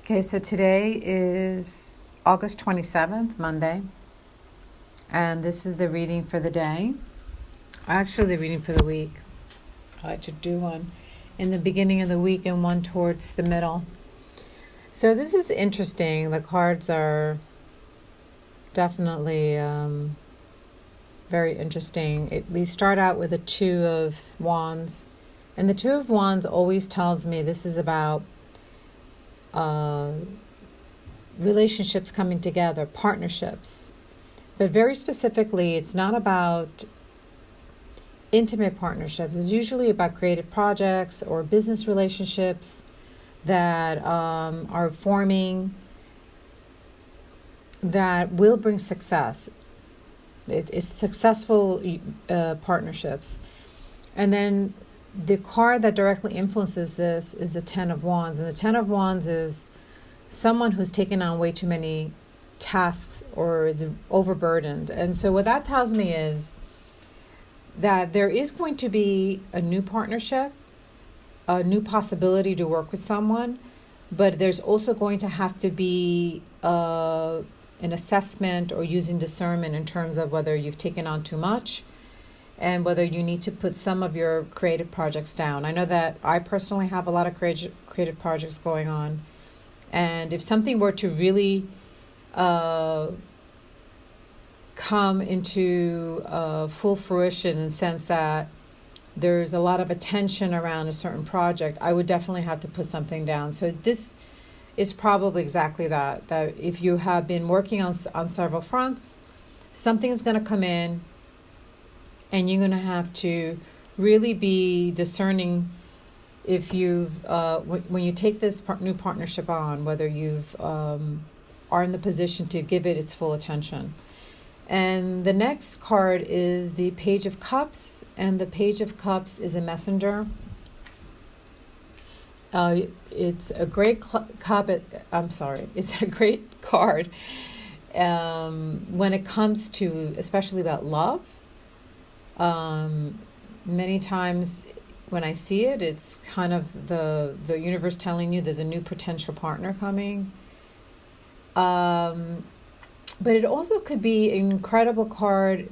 Okay, so today is August 27th, Monday, and this is the reading for the day. Actually, the reading for the week. I like to do one in the beginning of the week and one towards the middle. So this is interesting. The cards are definitely very interesting. We start out with a Two of Wands, and the Two of Wands always tells me this is about relationships coming together, partnerships. But very specifically, it's not about intimate partnerships. It's usually about creative projects or business relationships that are forming that will bring success. It's successful partnerships. And then the card that directly influences this is the Ten of Wands. And the Ten of Wands is someone who's taken on way too many tasks or is overburdened. And so what that tells me is that there is going to be a new partnership, a new possibility to work with someone, but there's also going to have to be an assessment or using discernment in terms of whether you've taken on too much and whether you need to put some of your creative projects down. I know that I personally have a lot of creative projects going on. And if something were to really come into full fruition in the sense that there's a lot of attention around a certain project, I would definitely have to put something down. So this is probably exactly that if you have been working on several fronts, something is going to come in, and you're going to have to really be discerning if you've, when you take this new partnership on, whether you've are in the position to give it its full attention. And the next card is the Page of Cups, and the Page of Cups is a messenger. It's a great it's a great card when it comes to, especially about love. Many times when I see it, it's kind of the universe telling you there's a new potential partner coming. But it also could be an incredible card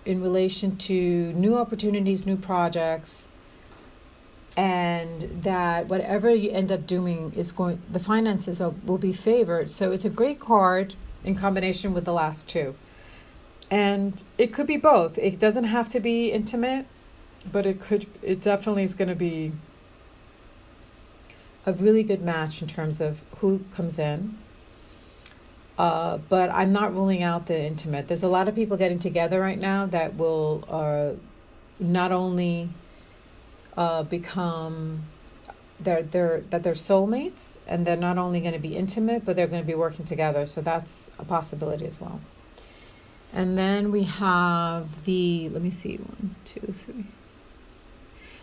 in relation to new opportunities, new projects, and that whatever you end up doing the finances will be favored. So it's a great card in combination with the last two. And it could be both. It doesn't have to be intimate, but it definitely is going to be a really good match in terms of who comes in. But I'm not ruling out the intimate. There's a lot of people getting together right now that will not only become they're soulmates, and they're not only going to be intimate, but they're going to be working together. So that's a possibility as well. And then we have let me see, 1, 2, 3.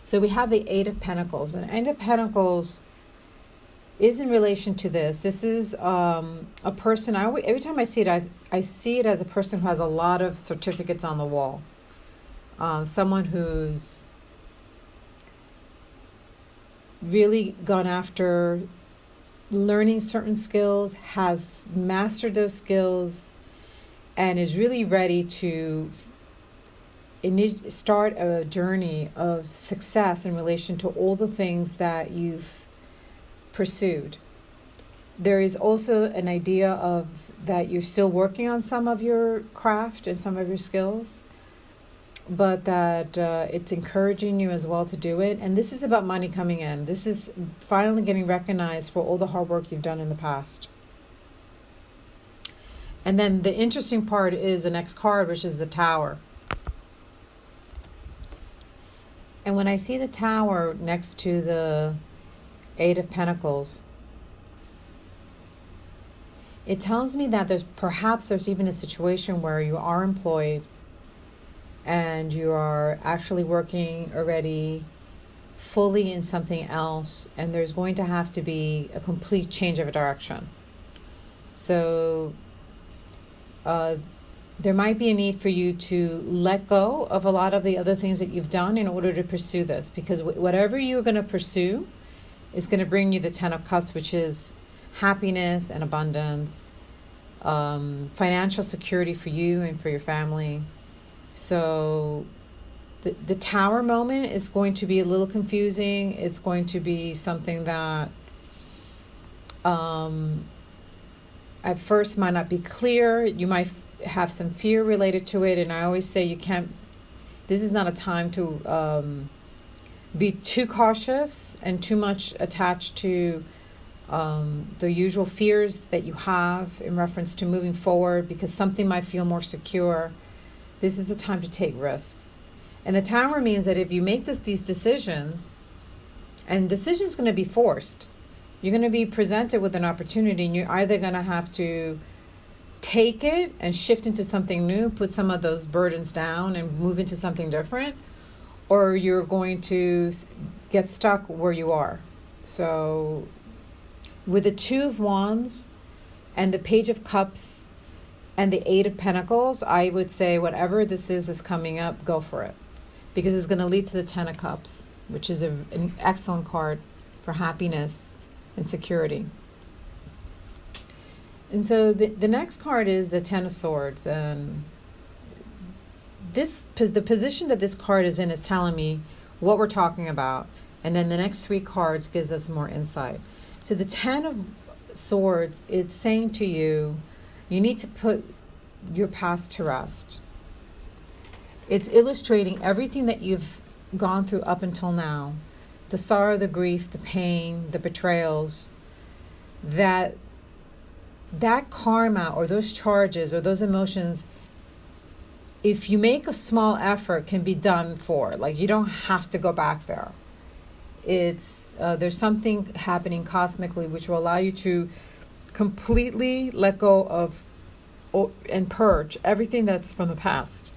So we have the Eight of Pentacles. And Eight of Pentacles is in relation to this. This is a person, every time I see it, I see it as a person who has a lot of certificates on the wall. Someone who's really gone after learning certain skills, has mastered those skills, and is really ready to start a journey of success in relation to all the things that you've pursued. There is also an idea of that you're still working on some of your craft and some of your skills, but that it's encouraging you as well to do it. And this is about money coming in. This is finally getting recognized for all the hard work you've done in the past. And then the interesting part is the next card, which is the Tower. And when I see the Tower next to the Eight of Pentacles, it tells me that there's even a situation where you are employed and you are actually working already fully in something else, and there's going to have to be a complete change of direction. So there might be a need for you to let go of a lot of the other things that you've done in order to pursue this, because whatever you're going to pursue is going to bring you the Ten of Cups, which is happiness and abundance, financial security for you and for your family. So the Tower moment is going to be a little confusing. It's going to be something that at first might not be clear. You might have some fear related to it. And I always say this is not a time to be too cautious and too much attached to the usual fears that you have in reference to moving forward, because something might feel more secure. This is a time to take risks. And the Tower means that if you make these decisions, and decisions going to be forced, you're going to be presented with an opportunity, and you're either going to have to take it and shift into something new, put some of those burdens down and move into something different, or you're going to get stuck where you are. So with the Two of Wands and the Page of Cups and the Eight of Pentacles, I would say whatever this is coming up, go for it. Because it's going to lead to the Ten of Cups, which is an excellent card for happiness and security. And so the next card is the Ten of Swords. And the position that this card is in is telling me what we're talking about. And then the next three cards gives us more insight. So the Ten of Swords, it's saying to you, you need to put your past to rest. It's illustrating everything that you've gone through up until now. The sorrow, the grief, the pain, the betrayals. That karma or those charges or those emotions, if you make a small effort, can be done for. Like, you don't have to go back there. It's there's something happening cosmically which will allow you to completely let go of and purge everything that's from the past.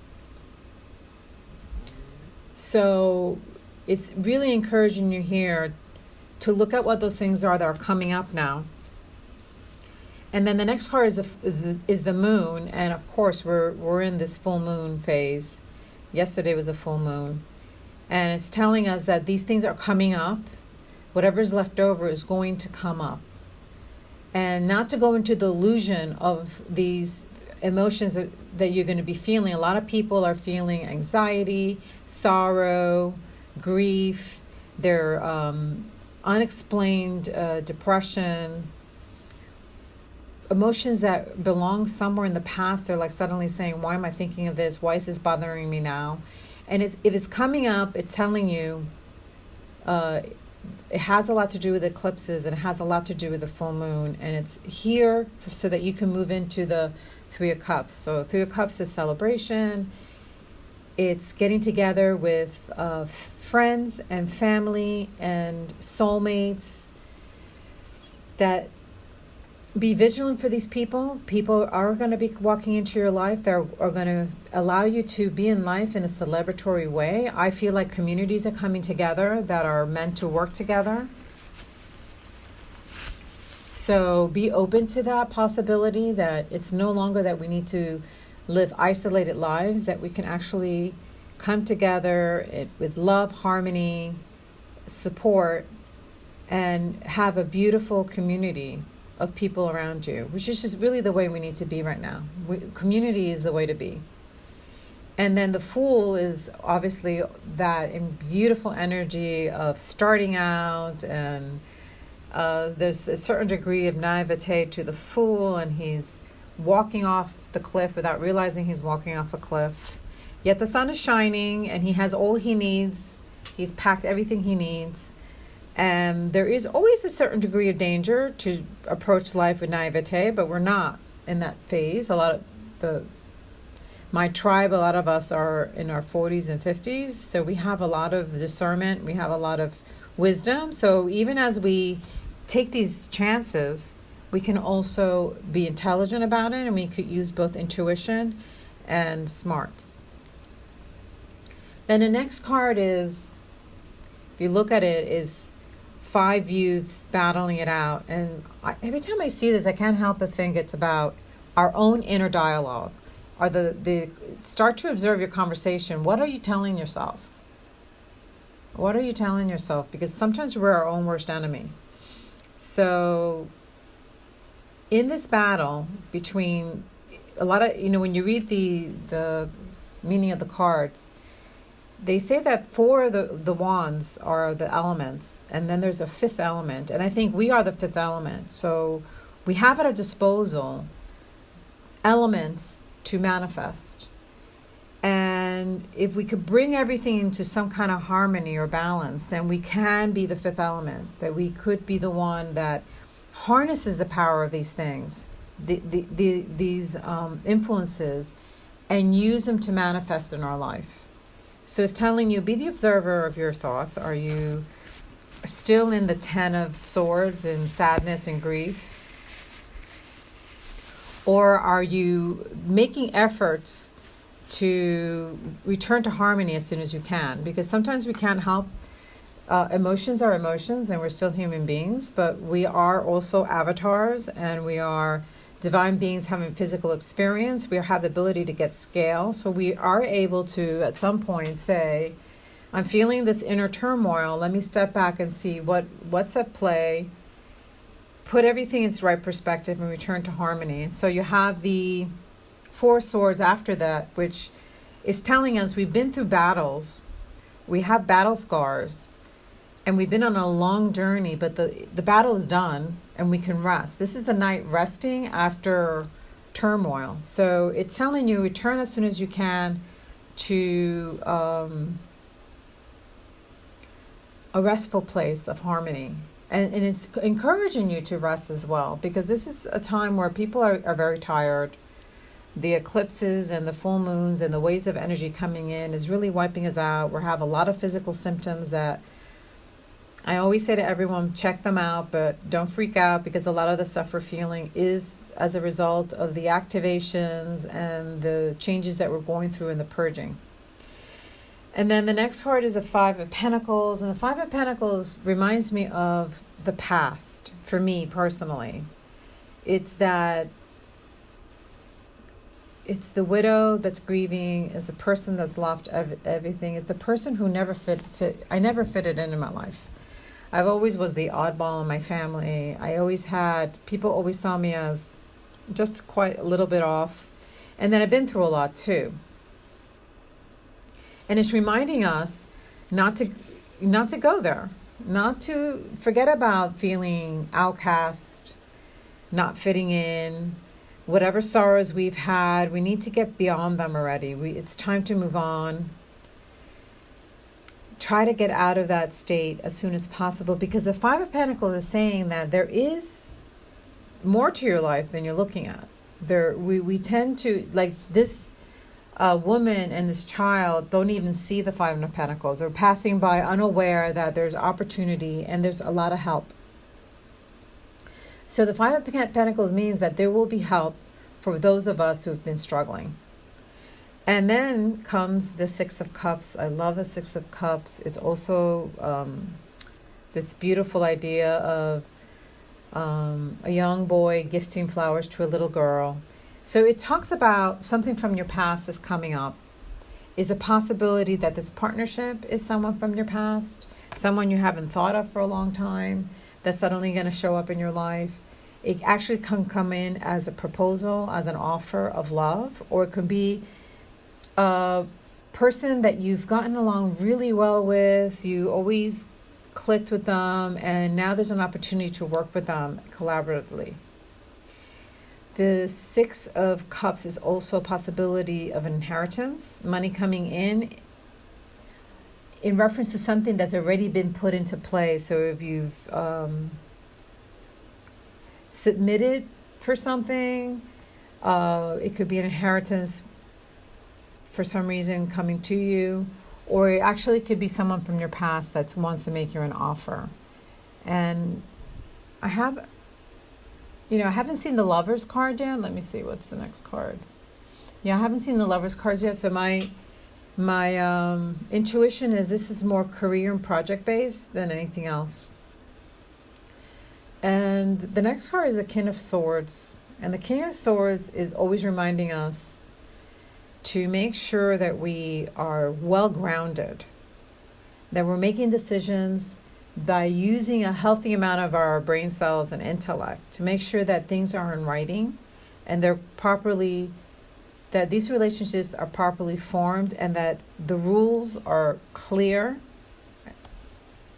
So it's really encouraging you here to look at what those things are that are coming up now. And then the next card is the moon, and of course we're in this full moon phase. Yesterday was a full moon, and it's telling us that these things are coming up. Whatever's left over is going to come up, and not to go into the illusion of these emotions that you're going to be feeling. A lot of people are feeling anxiety, sorrow, grief, their unexplained depression. Emotions that belong somewhere in the past. They're like suddenly saying, why am I thinking of this? Why is this bothering me now? And if it's coming up, it's telling you it has a lot to do with eclipses, and it has a lot to do with the full moon. And it's here so that you can move into the Three of Cups. So Three of Cups is celebration. It's getting together with friends and family and soulmates. That be vigilant for these people. People are going to be walking into your life that are going to allow you to be in life in a celebratory way. I feel like communities are coming together that are meant to work together. So be open to that possibility, that it's no longer that we need to live isolated lives, that we can actually come together with love, harmony, support, and have a beautiful community of people around you, which is just really the way we need to be right now. Community is the way to be. And then the Fool is obviously that in beautiful energy of starting out, and there's a certain degree of naivete to the Fool, and he's walking off the cliff without realizing he's walking off a cliff. Yet the sun is shining, and he has all he needs. He's packed everything he needs. And there is always a certain degree of danger to approach life with naivete, but we're not in that phase. My tribe, a lot of us are in our 40s and 50s, so we have a lot of discernment, we have a lot of wisdom. So even as we take these chances, we can also be intelligent about it, and we could use both intuition and smarts. Then the next card is, if you look at it, is 5 youths battling it out. And every time I see this, I can't help but think it's about our own inner dialogue. Or start to observe your conversation. What are you telling yourself? What are you telling yourself? Because sometimes we're our own worst enemy. So in this battle between a lot of, when you read the meaning of the cards, they say that four of the wands are the elements, and then there's a fifth element, and I think we are the fifth element. So we have at our disposal elements to manifest. And if we could bring everything into some kind of harmony or balance, then we can be the fifth element, that we could be the one that harnesses the power of these things, these influences, and use them to manifest in our life. So it's telling you, be the observer of your thoughts. Are you still in the 10 of swords in sadness and grief? Or are you making efforts to return to harmony as soon as you can? Because sometimes we can't help. Emotions are emotions, and we're still human beings, but we are also avatars, and we are divine beings having physical experience. We have the ability to get scale, so we are able to at some point say, I'm feeling this inner turmoil, let me step back and see what's at play, put everything in its right perspective, and return to harmony. So you have the Four Swords after that, which is telling us we've been through battles, we have battle scars, and we've been on a long journey, but the battle is done and we can rest. This is the night resting after turmoil. So it's telling you, return as soon as you can to a restful place of harmony. And it's encouraging you to rest as well, because this is a time where people are very tired. The eclipses and the full moons and the waves of energy coming in is really wiping us out. We have a lot of physical symptoms that I always say to everyone, check them out, but don't freak out, because a lot of the stuff we're feeling is as a result of the activations and the changes that we're going through in the purging. And then the next card is the Five of Pentacles, and the Five of Pentacles reminds me of the past, for me personally. It's the widow that's grieving, is the person that's lost everything, is the person who never I never fitted in my life. I've always was the oddball in my family. People always saw me as just quite a little bit off. And then I've been through a lot too. And it's reminding us not to go there, not to forget about feeling outcast, not fitting in. Whatever sorrows we've had, we need to get beyond them already. It's time to move on. Try to get out of that state as soon as possible, because the Five of Pentacles is saying that there is more to your life than you're looking at. We tend to, like this woman and this child, don't even see the Five of Pentacles. They're passing by unaware that there's opportunity and there's a lot of help. So the Five of Pentacles means that there will be help for those of us who have been struggling. And then comes the Six of Cups. I love the Six of Cups. It's also this beautiful idea of a young boy gifting flowers to a little girl. So it talks about something from your past is coming up. Is a possibility that this partnership is someone from your past, someone you haven't thought of for a long time, that's suddenly going to show up in your life. It actually can come in as a proposal, as an offer of love, or it could be a person that you've gotten along really well with, you always clicked with them, and now there's an opportunity to work with them collaboratively. The Six of Cups is also a possibility of inheritance, money coming in reference to something that's already been put into play. So if you've submitted for something, it could be an inheritance for some reason coming to you, or it actually could be someone from your past that wants to make you an offer. And I haven't seen the Lovers card yet. Let me see, what's the next card? Yeah, I haven't seen the Lovers cards yet, so my intuition is this is more career and project based than anything else. And the next card is a King of Swords, and the King of Swords is always reminding us to make sure that we are well grounded, that we're making decisions by using a healthy amount of our brain cells and intellect to make sure that things are in writing and that these relationships are properly formed and that the rules are clear.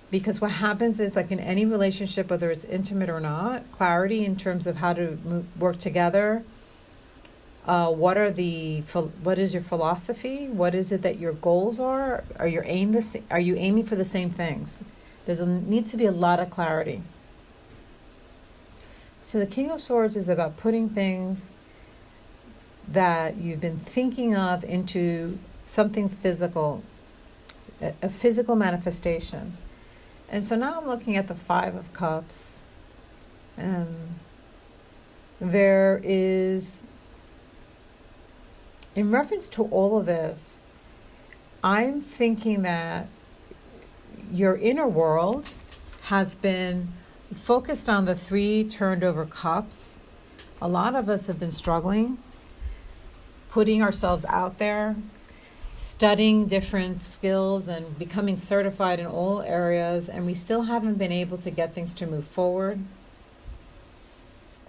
Because what happens is, like in any relationship, whether it's intimate or not, clarity in terms of how to work together. What is your philosophy? What is it that your goals are? Are you aiming for the same things? Needs to be a lot of clarity. So the King of Swords is about putting things that you've been thinking of into something physical, a physical manifestation. And so now I'm looking at the Five of Cups. There is, in reference to all of this, I'm thinking that your inner world has been focused on the 3 turned over cups. A lot of us have been struggling, putting ourselves out there, studying different skills and becoming certified in all areas, and we still haven't been able to get things to move forward.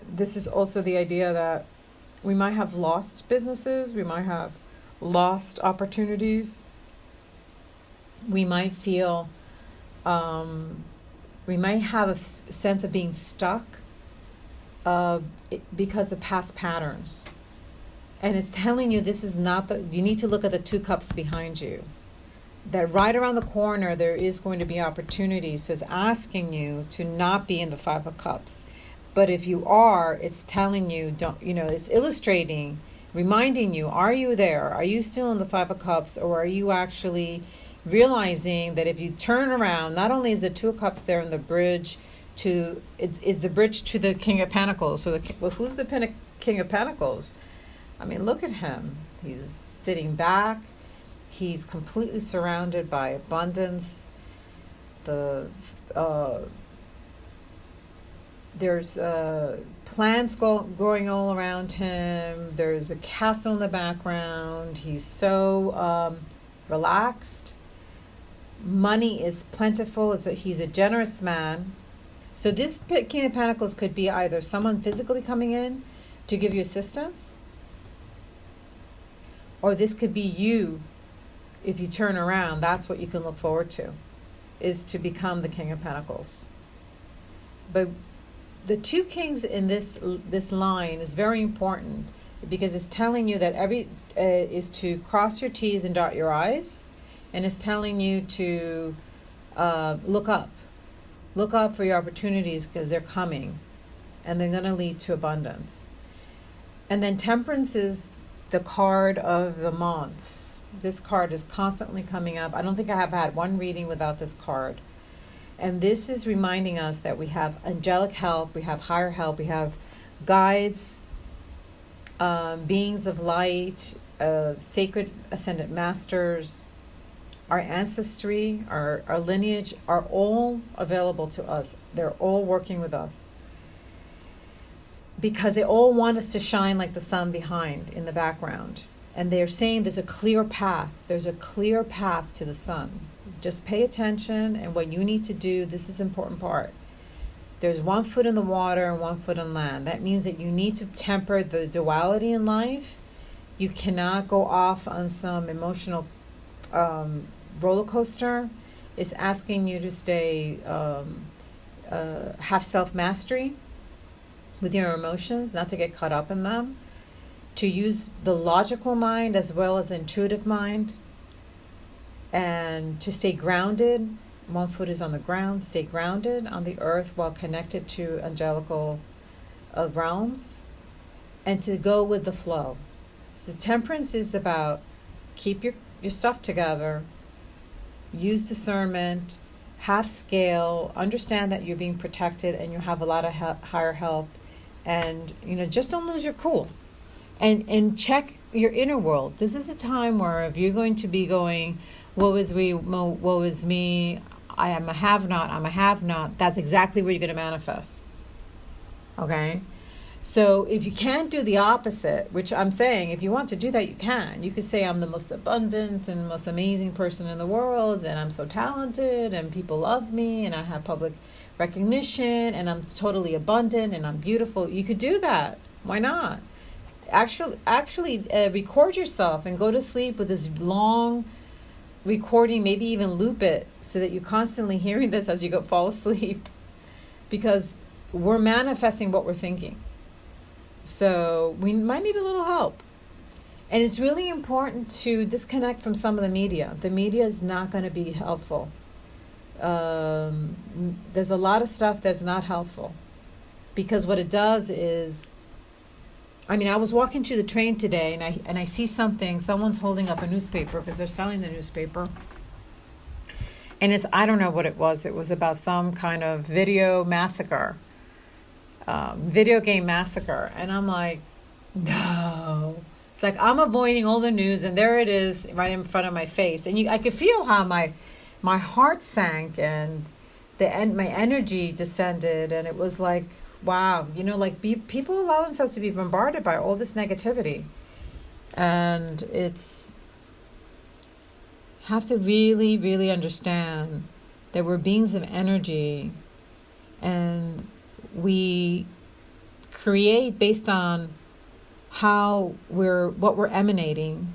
This is also the idea that we might have lost businesses, we might have lost opportunities, we might feel, we might have a sense of being stuck because of past patterns. And it's telling you this is not you need to look at the 2 cups behind you. That right around the corner there is going to be opportunity. So it's asking you to not be in the 5 of Cups. But if you are, it's telling you, it's illustrating, reminding you, are you there? Are you still in the 5 of Cups? Or are you actually realizing that if you turn around, not only is the 2 of Cups there in the bridge it's the bridge to the King of Pentacles. So who's the King of Pentacles? I mean, look at him. He's sitting back. He's completely surrounded by abundance. There's plants growing all around him. There's a castle in the background. He's so relaxed. Money is plentiful. He's a generous man. So this King of Pentacles could be either someone physically coming in to give you assistance, or this could be you. If you turn around, that's what you can look forward to, is to become the King of Pentacles. But the 2 kings in this line is very important because it's telling you that is to cross your T's and dot your I's, and it's telling you to look up for your opportunities because they're coming, and they're going to lead to abundance. And then Temperance is the card of the month. This card is constantly coming up. I don't think I have had one reading without this card. And this is reminding us that we have angelic help, we have higher help, we have guides, beings of light, sacred ascended masters. Our ancestry, our lineage are all available to us. They're all working with us. Because they all want us to shine like the sun behind in the background. And they're saying there's a clear path. There's a clear path to the sun. Just pay attention, and what you need to do, this is the important part. There's 1 foot in the water and 1 foot on land. That means that you need to temper the duality in life. You cannot go off on some emotional roller coaster. It's asking you to stay, have self-mastery with your emotions, not to get caught up in them, to use the logical mind as well as the intuitive mind, and to stay grounded. 1 foot is on the ground. Stay grounded on the earth while connected to angelical realms, and to go with the flow. So Temperance is about keep your stuff together, use discernment, have scale, understand that you're being protected and you have a lot of higher help, and just don't lose your cool, and check your inner world. This is a time where if you're going to be going, woe is me, I am a have not, that's exactly where you're going to manifest. Okay? So if you can't do the opposite, which I'm saying, if you want to do that, you can. You could say, I'm the most abundant and most amazing person in the world, and I'm so talented, and people love me, and I have public recognition, and I'm totally abundant, and I'm beautiful. You could do that. Why not? Actually, record yourself and go to sleep with this long recording, maybe even loop it so that you're constantly hearing this as you fall asleep, because we're manifesting what we're thinking. So we might need a little help. And it's really important to disconnect from some of the media. The media is not going to be helpful. There's a lot of stuff that's not helpful, because what it does is, I was walking to the train today, and I see someone's holding up a newspaper because they're selling the newspaper. And I don't know what it was. It was about some kind of video game massacre. And I'm like, no. It's like I'm avoiding all the news, and there it is right in front of my face. And I could feel how my heart sank, and my energy descended, and it was like, wow, people allow themselves to be bombarded by all this negativity. And have to really, really understand that we're beings of energy, and we create based on what we're emanating,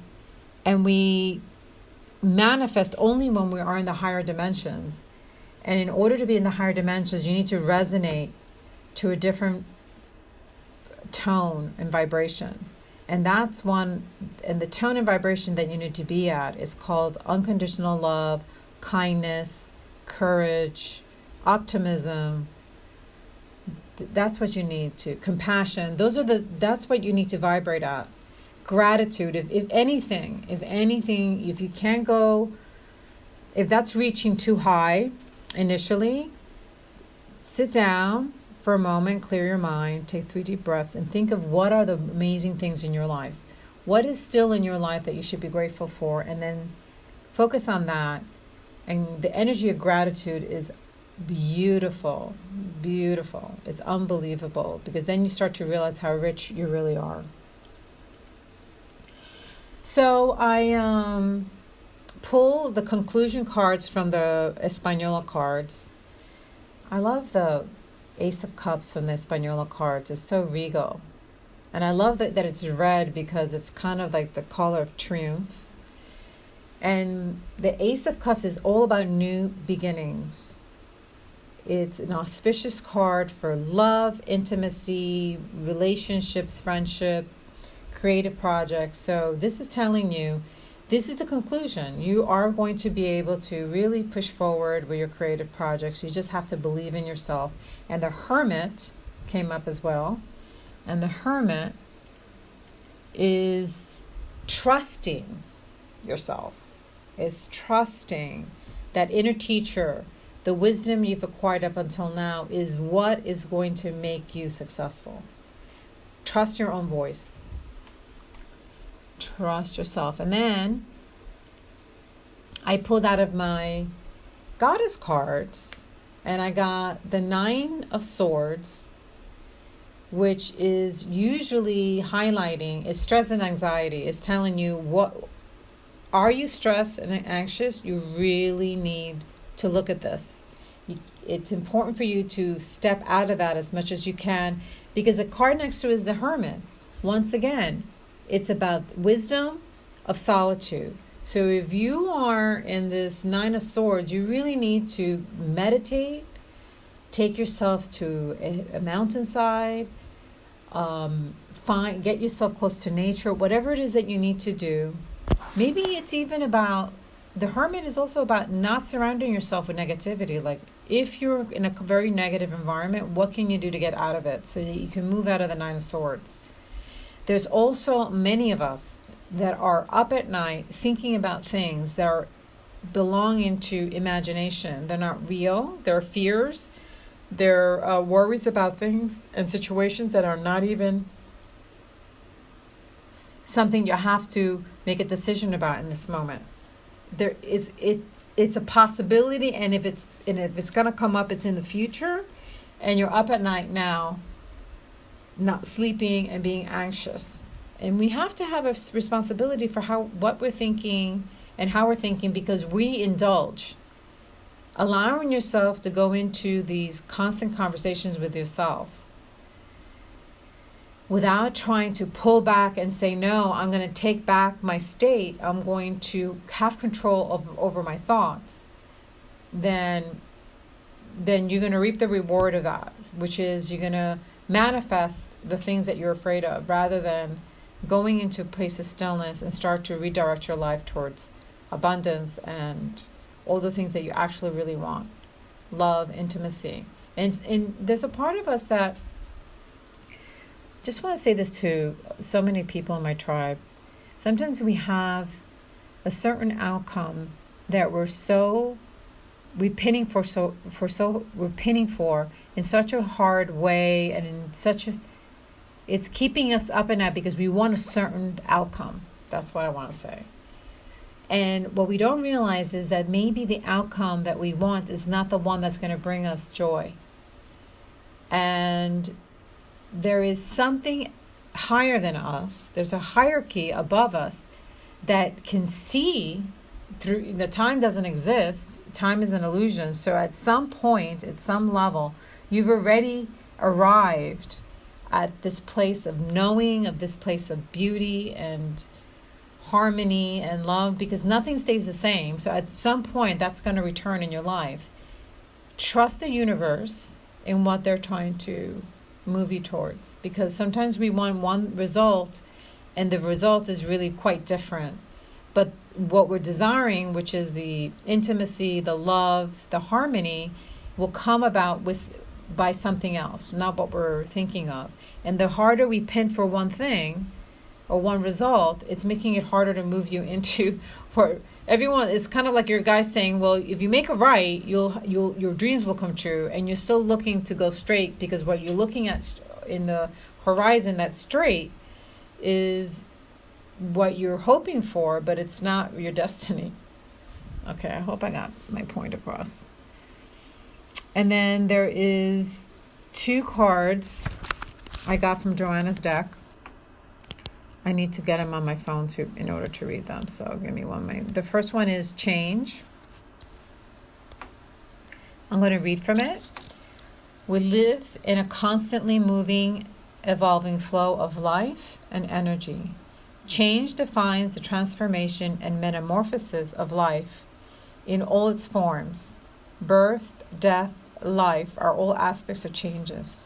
and we manifest only when we are in the higher dimensions. And in order to be in the higher dimensions, you need to resonate to a different tone and vibration. And the tone and vibration that you need to be at is called unconditional love, kindness, courage, optimism. That's what you need to, compassion. That's what you need to vibrate at. Gratitude, if anything, if you can't go, if that's reaching too high initially, sit down for a moment, clear your mind, take 3 deep breaths, and think of what are the amazing things in your life. What is still in your life that you should be grateful for, and then focus on that. And the energy of gratitude is beautiful. It's unbelievable, because then you start to realize how rich you really are. So I pull the conclusion cards from the Española cards. I love the Ace of Cups from the Española cards. It's so regal. And I love that it's red, because it's kind of like the color of triumph. And the Ace of Cups is all about new beginnings. It's an auspicious card for love, intimacy, relationships, friendship, creative projects. So this is telling you, this is the conclusion. You are going to be able to really push forward with your creative projects. You just have to believe in yourself. And the Hermit came up as well. And the Hermit is trusting yourself. It's trusting that inner teacher. The wisdom you've acquired up until now is what is going to make you successful. Trust your own voice. Trust yourself. And then I pulled out of my goddess cards, and I got the 9 of Swords, which is usually highlighting is stress and anxiety. It's telling you, what are you stressed and anxious? You really need to look at this. It's important for you to step out of that as much as you can, because the card next to it is the Hermit. Once again, it's about wisdom of solitude. So if you are in this 9 of Swords, you really need to meditate, take yourself to a mountainside, get yourself close to nature, whatever it is that you need to do. Maybe it's even about, the Hermit is also about not surrounding yourself with negativity. Like, if you're in a very negative environment, what can you do to get out of it so that you can move out of the 9 of Swords? There's also many of us that are up at night thinking about things that are belonging to imagination. They're not real. They're fears. They're worries about things and situations that are not even something you have to make a decision about in this moment. It's a possibility, and if it's going to come up, it's in the future, and you're up at night now not sleeping and being anxious. And we have to have a responsibility for what we're thinking and how we're thinking, because we indulge. Allowing yourself to go into these constant conversations with yourself without trying to pull back and say, no, I'm going to take back my state, I'm going to have control over my thoughts, then you're going to reap the reward of that, which is you're going to manifest the things that you're afraid of, rather than going into a place of stillness and start to redirect your life towards abundance and all the things that you actually really want. Love, intimacy. And there's a part of us that, just want to say this to so many people in my tribe. Sometimes we have a certain outcome that we're pinning for in such a hard way, and in such a, it's keeping us up at night because we want a certain outcome. That's what I want to say. And what we don't realize is that maybe the outcome that we want is not the one that's going to bring us joy. And there is something higher than us. There's a hierarchy above us that can see through. The time doesn't exist. Time is an illusion. So at some point, at some level, you've already arrived at this place of knowing, of this place of beauty and harmony and love, because nothing stays the same. So at some point, that's going to return in your life. Trust the universe in what they're trying to move you towards, because sometimes we want one result and the result is really quite different. But what we're desiring, which is the intimacy, the love, the harmony, will come about by something else, not what we're thinking of. And the harder we pin for one thing or one result, it's making it harder to move you into where everyone is kind of like your guy saying, well, if you make a right, your dreams will come true, and you're still looking to go straight, because what you're looking at in the horizon that's straight is what you're hoping for, but it's not your destiny. Okay, I hope I got my point across. And then there is 2 cards I got from Joanna's deck. I need to get them on my phone in order to read them. So give me one minute. The first one is change. I'm going to read from it. We live in a constantly moving, evolving flow of life and energy. Change defines the transformation and metamorphosis of life in all its forms. Birth, death, life are all aspects of changes.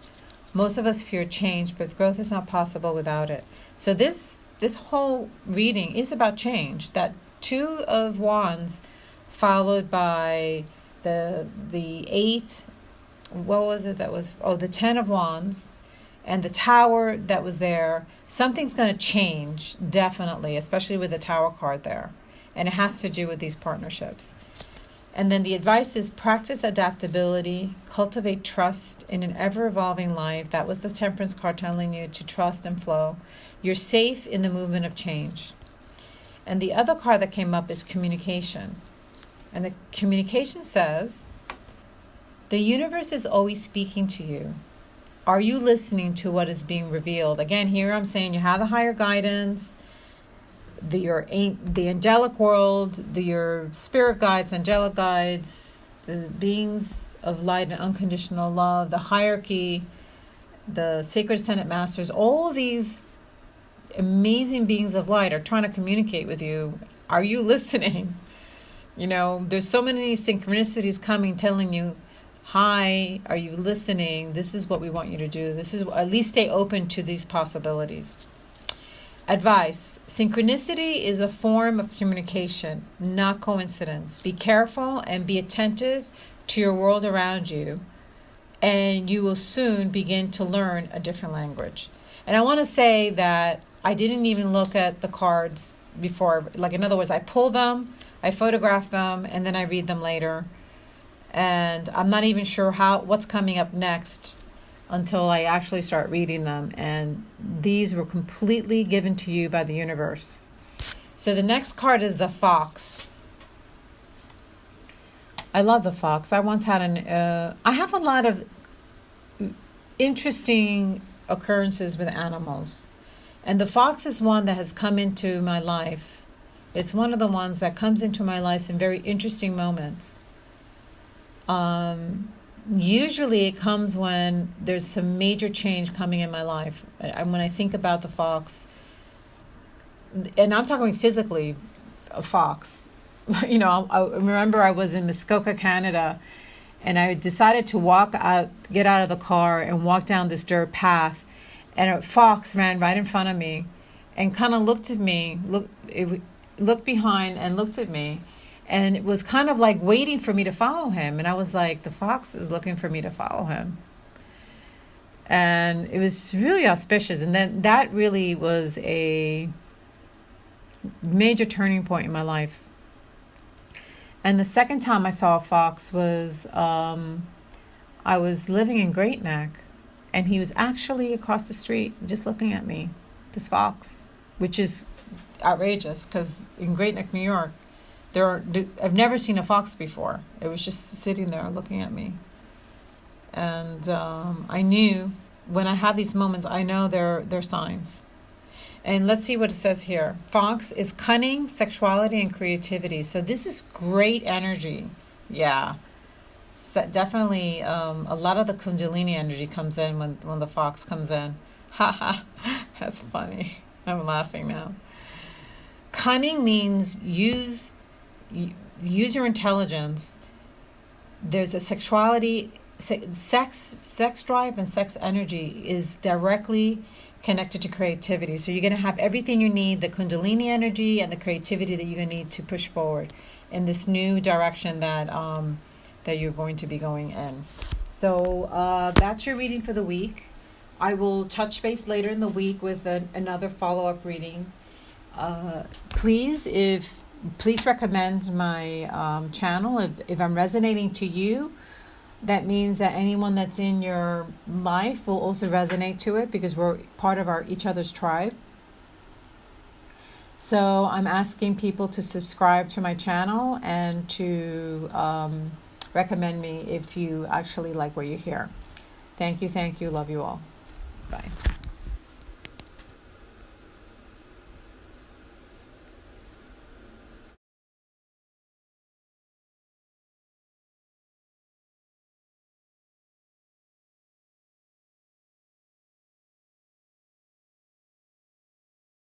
Most of us fear change, but growth is not possible without it. So this whole reading is about change. That 2 of Wands followed by the 8, what was it that was, the 10 of Wands, and the Tower that was there. Something's going to change, definitely, especially with the Tower card there. And it has to do with these partnerships. And then the advice is practice adaptability, cultivate trust in an ever-evolving life. That was the Temperance card telling you to trust and flow. You're safe in the movement of change. And the other card that came up is communication. And the communication says, the universe is always speaking to you. Are you listening to what is being revealed? Again, here I'm saying you have the higher guidance, the angelic world, your spirit guides, angelic guides, the beings of light and unconditional love, the hierarchy, the sacred ascended masters. All of these amazing beings of light are trying to communicate with you. Are you listening? There's so many synchronicities coming, telling you, hi, are you listening? This is what we want you to do. At least stay open to these possibilities. Advice: synchronicity is a form of communication, not coincidence. Be careful and be attentive to your world around you, and you will soon begin to learn a different language. And I want to say that I didn't even look at the cards before. Like, in other words, I pull them, I photograph them, and then I read them later. And I'm not even sure what's coming up next until I actually start reading them. And these were completely given to you by the universe. So the next card is the Fox. I love the Fox. I once had I have a lot of interesting occurrences with animals. And the fox is one that has come into my life. It's one of the ones that comes into my life in very interesting moments. Usually it comes when there's some major change coming in my life. And when I think about the fox, and I'm talking physically, a fox. You know, I remember I was in Muskoka, Canada, and I decided to get out of the car and walk down this dirt path, and a fox ran right in front of me, and kind of looked at me, looked behind and looked at me, and it was kind of like waiting for me to follow him. And I was like, the fox is looking for me to follow him. And it was really auspicious. And then that really was a major turning point in my life. And the second time I saw a fox was, I was living in Great Neck, and he was actually across the street just looking at me, this fox, which is outrageous because in Great Neck, New York, I've never seen a fox before. It was just sitting there looking at me. And I knew when I have these moments, I know they're signs. And let's see what it says here. Fox is cunning, sexuality, and creativity. So this is great energy. Yeah. So definitely a lot of the Kundalini energy comes in when the fox comes in. Ha ha. That's funny. I'm laughing now. Cunning means use your intelligence. There's a sexuality, sex drive and sex energy is directly connected to creativity. So you're going to have everything you need, the Kundalini energy and the creativity that you're going to need to push forward in this new direction that you're going to be going in. So that's your reading for the week. I will touch base later in the week with another follow-up reading. Please recommend my channel if I'm resonating to you. That means that anyone that's in your life will also resonate to it because we're part of each other's tribe. So I'm asking people to subscribe to my channel and to recommend me if you actually like what you hear. Thank you. Love you all. Bye.